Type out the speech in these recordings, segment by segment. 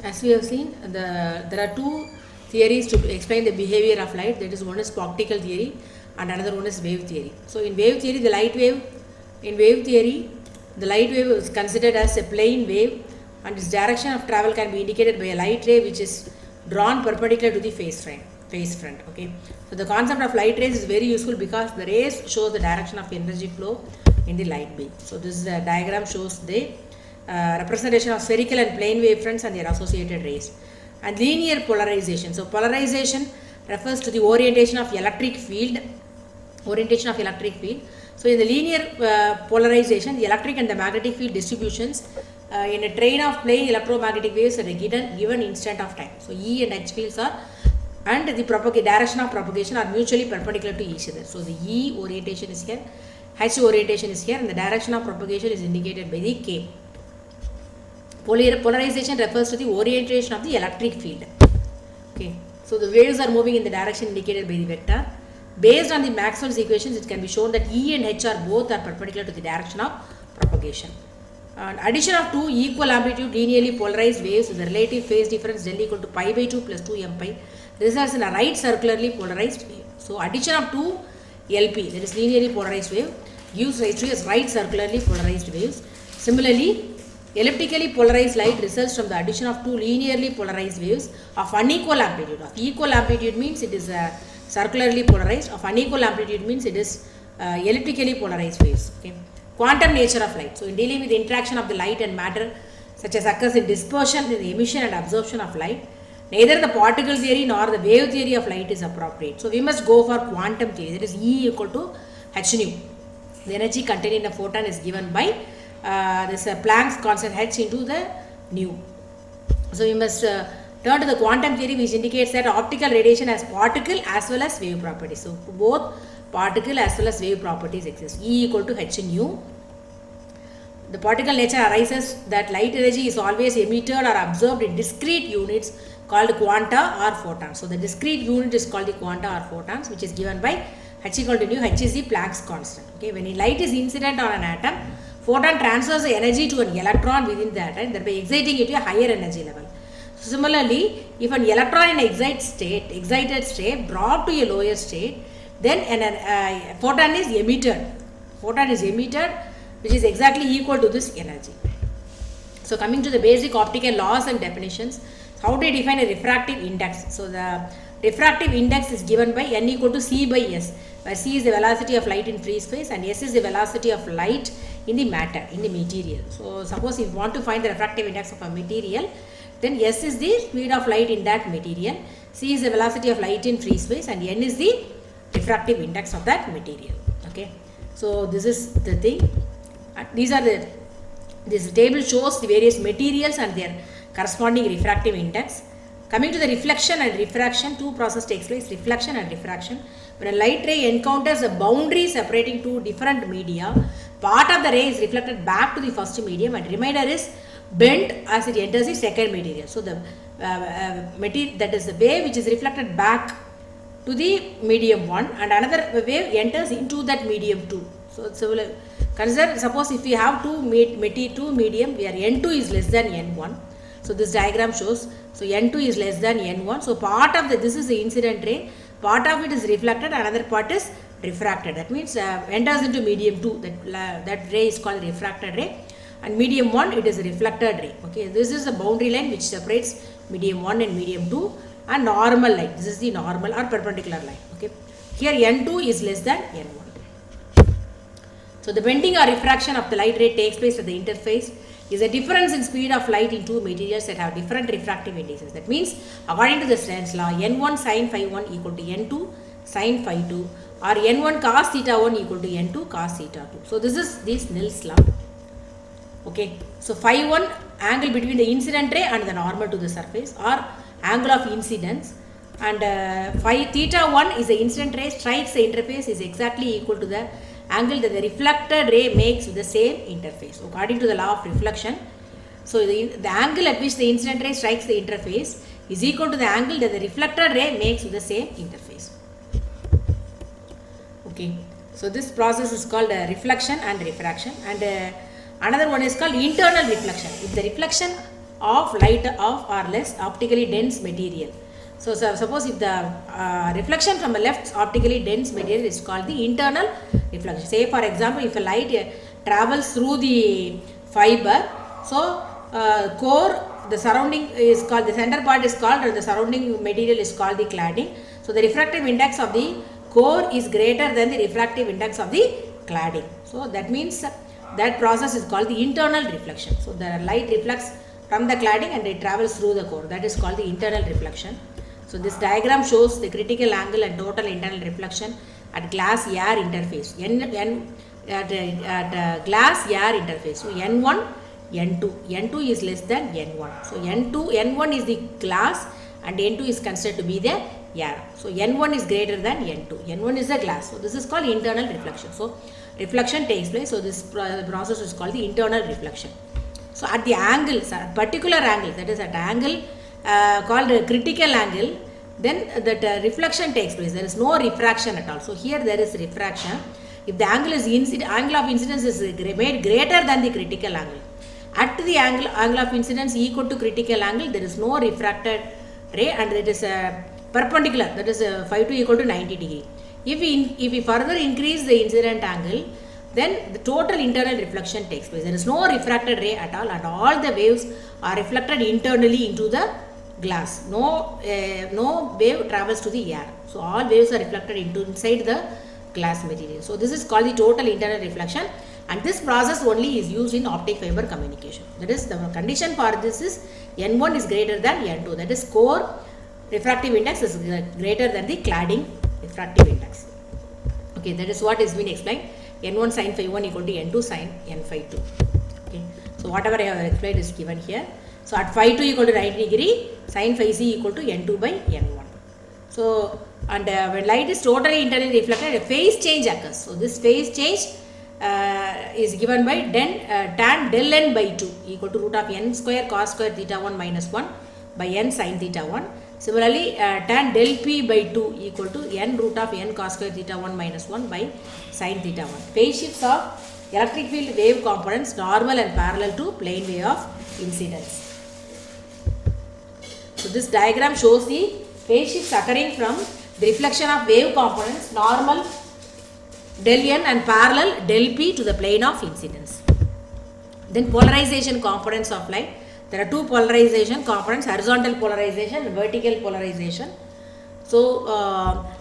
As we have seen, there are two theories to explain the behavior of light. That is, one is optical theory and another one is wave theory. So in wave theory, the light wave is considered as a plane wave, and its direction of travel can be indicated by a light ray which is drawn perpendicular to the face front. Okay, so the concept of light rays is very useful because the rays show the direction of energy flow in the light beam. So this is a diagram shows the representation of spherical and plane wave fronts and their associated rays. And linear polarization. So polarization refers to the orientation of electric field. So in the linear polarization, the electric and the magnetic field distributions in a train of plane electromagnetic waves at a given instant of time. So E and H fields are, and the direction of propagation are mutually perpendicular to each other. So the E orientation is here, H orientation is here, and the direction of propagation is indicated by the K. Polarization refers to the orientation of the electric field. Okay, so the waves are moving in the direction indicated by the vector. Based on the Maxwell's equations, it can be shown that E and H are both are perpendicular to the direction of propagation. And addition of two equal amplitude linearly polarized waves with the relative phase difference del equal to pi by 2 plus 2 m pi results in a right circularly polarized wave. So addition of two LP, that is linearly polarized wave, gives rise to right circularly polarized waves. Similarly, elliptically polarized light results from the addition of two linearly polarized waves of unequal amplitude. Of equal amplitude means it is circularly polarized. Of unequal amplitude means it is elliptically polarized waves. Okay. Quantum nature of light. So in dealing with the interaction of the light and matter, such as occurs in dispersion, in the emission and absorption of light, neither the particle theory nor the wave theory of light is appropriate. So we must go for quantum theory, that is E equal to h nu. The energy contained in a photon is given by this Planck's constant h into the nu. So we must turn to the quantum theory, which indicates that optical radiation has particle as well as wave properties. So both particle as well as wave properties exist. E equal to h nu. The particle nature arises that light energy is always emitted or absorbed in discrete units called quanta or photons. So the discrete unit is called the quanta or photons, which is given by h equal to nu. H is the Planck's constant. Okay, when light is incident on an atom, photon transfers the energy to an electron within the atom, thereby exciting it to a higher energy level. So similarly, if an electron in excited state brought to a lower state, then a photon is emitted. Which is exactly equal to this energy. So coming to the basic optical laws and definitions, how do you define a refractive index? So the refractive index is given by n equal to c by s, where c is the velocity of light in free space and s is the velocity of light in the matter, in the material. So suppose if you want to find the refractive index of a material, then s is the speed of light in that material, c is the velocity of light in free space, and n is the refractive index of that material. Okay, so this is the thing. This table shows the various materials and their corresponding refractive index. Coming to the reflection and refraction, two processes takes place, reflection and refraction. When a light ray encounters a boundary separating two different media, part of the ray is reflected back to the first medium and remainder is bent as it enters the second material. So the material, that is the wave which is reflected back to the medium 1 and another wave enters into that medium 2. So consider, suppose if we have two medium where n2 is less than n1. So this diagram shows, so n2 is less than n1. So part of this is the incident ray, part of it is reflected, another part is refracted. That means enters into medium 2, that ray is called refracted ray, and medium 1 it is a reflected ray. Okay, this is the boundary line which separates medium 1 and medium 2, and normal line, this is the normal or perpendicular line. Okay, here n2 is less than n1. So the bending or refraction of the light ray takes place at the interface is a difference in speed of light in two materials that have different refractive indices. That means according to the Snell's law, n1 sin phi 1 equal to n2 sin phi 2, or n1 cos theta 1 equal to n2 cos theta 2. So this is the Snell's law. Okay, so phi 1 angle between the incident ray and the normal to the surface, or angle of incidence, and phi theta 1 is the incident ray strikes the interface is exactly equal to the angle that the reflected ray makes with the same interface. So according to the law of reflection, so the angle at which the incident ray strikes the interface is equal to the angle that the reflected ray makes with the same interface. Okay, so this process is called reflection and refraction, and another one is called internal reflection. If the reflection of light of or less optically dense material. So suppose if the reflection from a left optically dense material is called the internal reflection. Say for example, if a light travels through the fiber, so core, the surrounding is called, the center part is called, or the surrounding material is called the cladding. So the refractive index of the core is greater than the refractive index of the cladding. So that means that process is called the internal reflection. So the light reflects from the cladding and it travels through the core. That is called the internal reflection. So this diagram shows the critical angle and total internal reflection at glass air interface. At glass air interface. So N1, N2. N2 is less than N1. So N1 is the glass and N2 is considered to be the air. So N1 is greater than N2. N1 is the glass. So this is called internal reflection. So reflection takes place. So this process is called the internal reflection. So at the angle, particular angle, that is at angle called a critical angle, then that reflection takes place. There is no refraction at all. So here there is refraction. If the angle of incidence is made greater than the critical angle, at the angle of incidence equal to critical angle, there is no refracted ray and it is perpendicular, that is phi 2 equal to 90 degree. If we further increase the incident angle, then the total internal reflection takes place. There is no refracted ray at all and all the waves are reflected internally into the glass. No wave travels to the air. So all waves are reflected inside the glass material. So this is called the total internal reflection, and this process only is used in optic fiber communication. That is, the condition for this is N1 is greater than N2. That is, core refractive index is greater than the cladding refractive index. Okay, that is what is being explained. N1 sin phi 1 equal to N2 sin N phi 2. Okay, so whatever I have explained is given here. So at phi 2 equal to 90 degree, sin phi c equal to N2 by N1. So, and when light is totally internally reflected, a phase change occurs. So this phase change is given by tan del n by 2 equal to root of n square cos square theta 1 minus 1 by n sin theta 1. Similarly, tan del p by 2 equal to n root of n cos square theta 1 minus 1 by sin theta 1. Phase shifts of electric field wave components normal and parallel to plane wave of incidence. So this diagram shows the phase shifts occurring from the reflection of wave components normal del n and parallel del p to the plane of incidence. Then polarization components of light. There are two polarization components, horizontal polarization and vertical polarization. So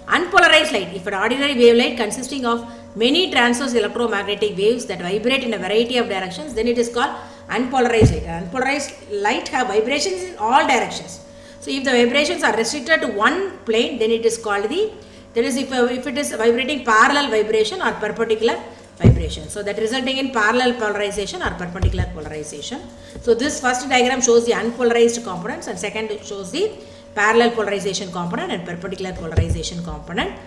unpolarized light, if an ordinary wavelight consisting of many transverse electromagnetic waves that vibrate in a variety of directions, then it is called unpolarized light. Unpolarized light have vibrations in all directions. So if the vibrations are restricted to one plane, then it is called the, that is if it is vibrating parallel vibration or perpendicular vibration. So that resulting in parallel polarization or perpendicular polarization. So this first diagram shows the unpolarized components and second shows the parallel polarization component and perpendicular polarization component.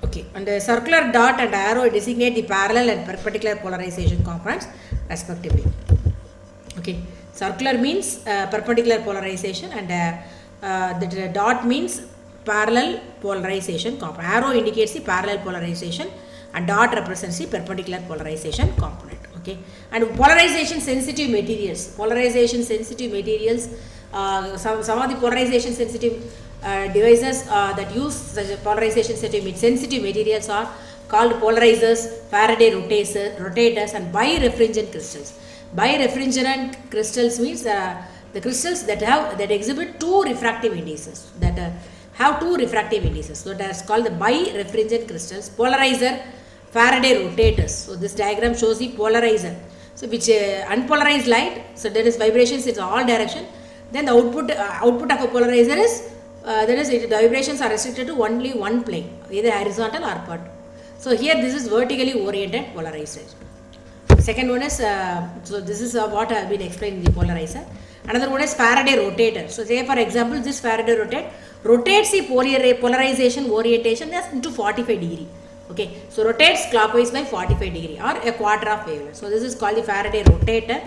Okay, and the circular dot and arrow designate the parallel and perpendicular polarization components respectively. Okay, circular means perpendicular polarization and the dot means parallel polarization component. Arrow indicates the parallel polarization and dot represents the perpendicular polarization component. Okay, and polarization sensitive materials. Polarization sensitive materials. Some of the polarization sensitive devices that use such polarization sensitive materials are called polarizers, Faraday rotators, and birefringent crystals. Birefringent crystals means the crystals that exhibit two refractive indices, that have two refractive indices. So that is called the birefringent crystals. Polarizer, Faraday rotators. So this diagram shows the polarizer. So which unpolarized light, so there is vibrations in all direction. Then the output of a polarizer is the vibrations are restricted to only one plane, either horizontal or vertical. So here this is vertically oriented polarizer. Second one is so this is what I have been explaining the polarizer. Another one is Faraday rotator. So say for example this Faraday rotates the polarization orientation as into 45 degree. Okay, so rotates clockwise by 45 degree or a quarter of wavelength. So this is called the Faraday rotator,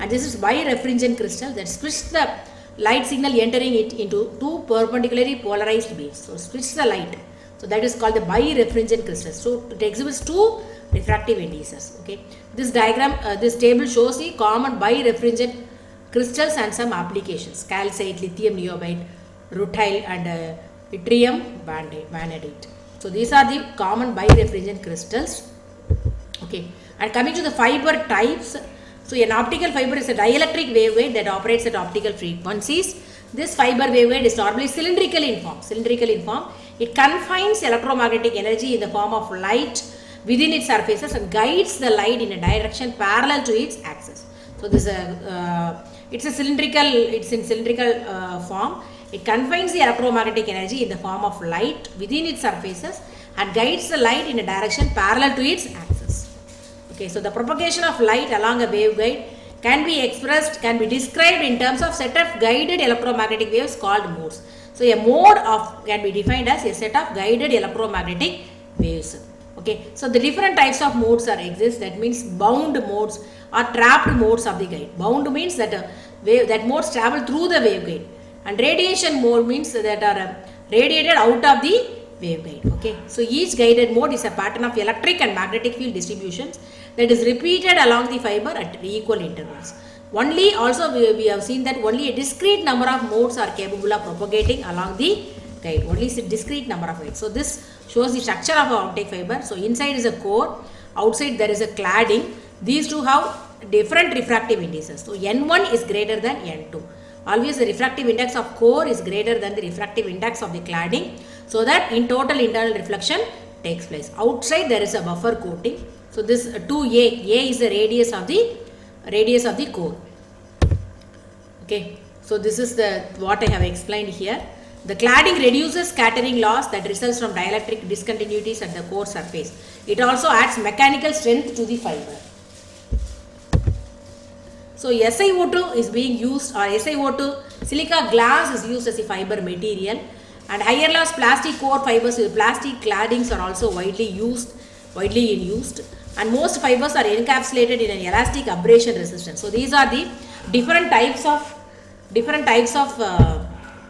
and this is birefringent crystal that splits the light signal entering it into two perpendicularly polarized beams. So splits the light. So that is called the birefringent crystal. So it exhibits two refractive indices. Okay, this diagram, this table shows the common birefringent crystals and some applications: calcite, lithium niobate, rutile, and yttrium vanadate. So these are the common birefringent crystals. Okay, and coming to the fiber types, so an optical fiber is a dielectric waveguide that operates at optical frequencies. This fiber waveguide is normally cylindrical in form. It confines electromagnetic energy in the form of light within its surfaces and guides the light in a direction parallel to its axis. So this it's in cylindrical form. It confines the electromagnetic energy in the form of light within its surfaces and guides the light in a direction parallel to its axis. Okay, so the propagation of light along a waveguide can be described in terms of set of guided electromagnetic waves called modes. So a mode can be defined as a set of guided electromagnetic waves. Okay, so the different types of modes exist. That means bound modes or trapped modes of the guide. Bound means that that modes travel through the waveguide, and radiation mode means that are radiated out of the waveguide. Okay, so each guided mode is a pattern of electric and magnetic field distributions that is repeated along the fiber at equal intervals. We have seen that only a discrete number of modes are capable of propagating along the guide. Only a discrete number of modes. So this shows the structure of an optic fiber. So inside is a core, outside there is a cladding. These two have different refractive indices. So N1 is greater than N2. Always the refractive index of core is greater than the refractive index of the cladding, so that in total internal reflection takes place. Outside there is a buffer coating. So this 2A, A is the radius of the core. Okay, so this is what I have explained here. The cladding reduces scattering loss that results from dielectric discontinuities at the core surface. It also adds mechanical strength to the fiber. So SiO2 is being used, or SiO2 silica glass is used as a fiber material, and higher loss plastic core fibers with plastic claddings are also widely in use, and most fibers are encapsulated in an elastic abrasion resistance. So these are the different types of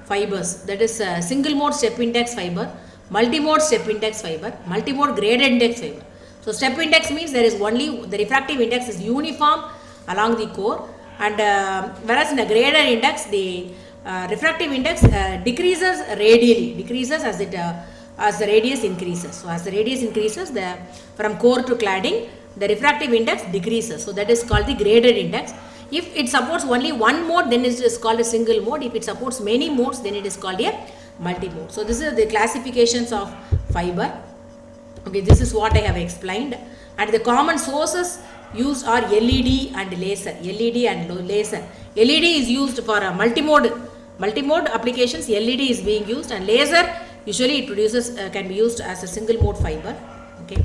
fibers. That is single mode step index fiber, multimode step index fiber, multimode graded index fiber. So step index means there is only the refractive index is uniform along the core, and whereas in a graded index the refractive index decreases as the radius increases. So as the radius increases, from core to cladding, the refractive index decreases. So that is called the graded index. If it supports only one mode, then it is called a single mode. If it supports many modes, then it is called a multi-mode. So this is the classifications of fiber. Okay, this is what I have explained. And the common sources used are LED and laser. LED is used for a multimode applications. LED is being used, and laser usually it produces can be used as a single mode fiber. Okay,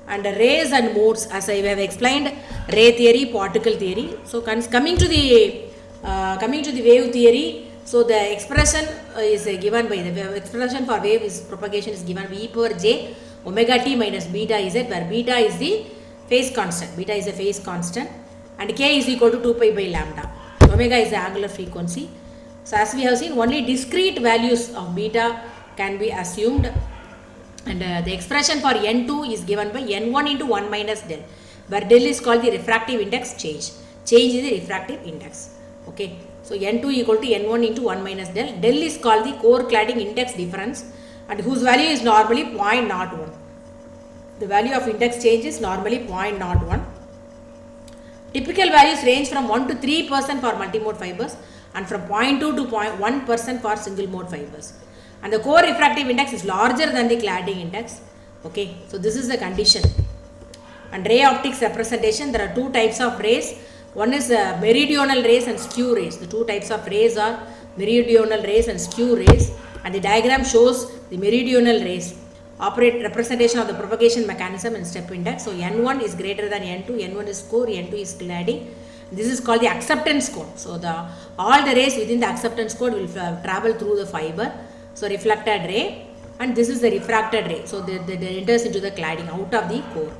and rays and modes, as I have explained, ray theory, particle theory. So coming to the wave theory, so the expression is given by the expression for wave propagation is given by e power j omega t minus beta z, where beta is the phase constant. Beta is a phase constant, and k is equal to 2 pi by lambda. Omega is the angular frequency. So as we have seen, only discrete values of beta can be assumed, and the expression for N2 is given by N1 into 1 minus del, where del is called the refractive index change. Change is the refractive index. Okay, so N2 equal to N1 into 1 minus del. Del is called the core cladding index difference, and whose value is normally 0.01. The value of index change is normally 0.01. Typical values range from 1 to 3% for multimode fibers, and from 0.2 to 0.1% for single mode fibers. And the core refractive index is larger than the cladding index. Okay, so this is the condition. And ray optics representation, there are two types of rays. One is meridional rays and skew rays. The two types of rays are meridional rays and skew rays, and the diagram shows the meridional rays representation of the propagation mechanism and step index. So N1 is greater than N2, N1 is core, N2 is cladding. This is called the acceptance code. So all the rays within the acceptance code will travel through the fiber. So reflected ray, and this is the refracted ray. So they enters into the cladding out of the core.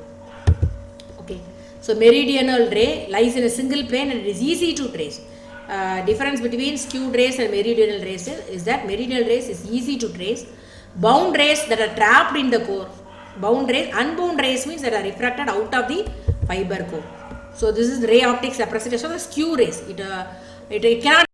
Okay. So meridional ray lies in a single plane and it is easy to trace. Difference between skewed rays and meridional rays is that meridional rays is easy to trace. Bound rays that are trapped in the core, bound rays. Unbound rays means that are refracted out of the fiber core. So this is ray optics representation of the skew rays. It cannot